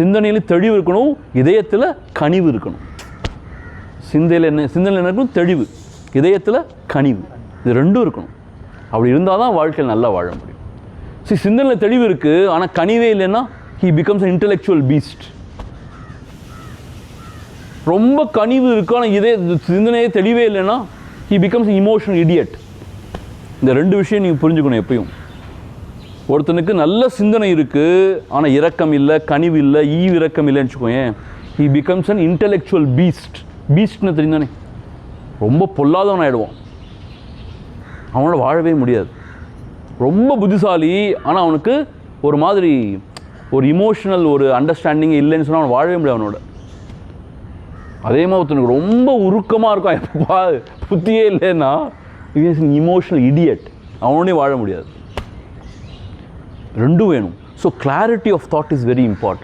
சிந்தனையில் தெளிவு இருக்கணும், இதயத்தில் கனிவு இருக்கணும். சிந்தையில் என்ன இருக்கணும்? தெளிவு. இதயத்தில் கனிவு. இது ரெண்டும் இருக்கணும். அப்படி இருந்தால் தான் வாழ்க்கையில் நல்லா வாழ முடியும். சிந்தனையில் தெளிவு இருக்குது, ஆனால் கனிவே இல்லைன்னா he becomes an intellectual beast. ரொம்ப கனிவு இருக்கு, ஆனால் இதே சிந்தனையே தெளிவே இல்லைன்னா he becomes an emotional idiot. இந்த ரெண்டு விஷயம் நீங்கள் புரிஞ்சுக்கணும். எப்பயும் ஒருத்தனுக்கு நல்ல சிந்தனை இருக்குது, ஆனால் இரக்கம் இல்லை, கனிவு இல்லை, இரக்கம் இல்லைன்னு வச்சுக்கோங்க, he becomes an intellectual beast. பீஸ்ட்னு தெரிந்தானே, ரொம்ப பொல்லாதவன் ஆகிடுவான். அவனோட வாழவே முடியாது. ரொம்ப புத்திசாலி, ஆனால் அவனுக்கு ஒரு மாதிரி ஒரு இமோஷனல் ஒரு அண்டர்ஸ்டாண்டிங் இல்லைன்னு சொன்னால் அவன் வாழவே முடியாது அவனோட. அதே மாதிரி ஒருத்தனுக்கு ரொம்ப உருக்கமாக இருக்கும், எப்பா புத்தியே இல்லைன்னா இமோஷனல் இடியட், அவனோடனே வாழ முடியாது. ரெண்டும் வேணும். So clarity of thought is very important.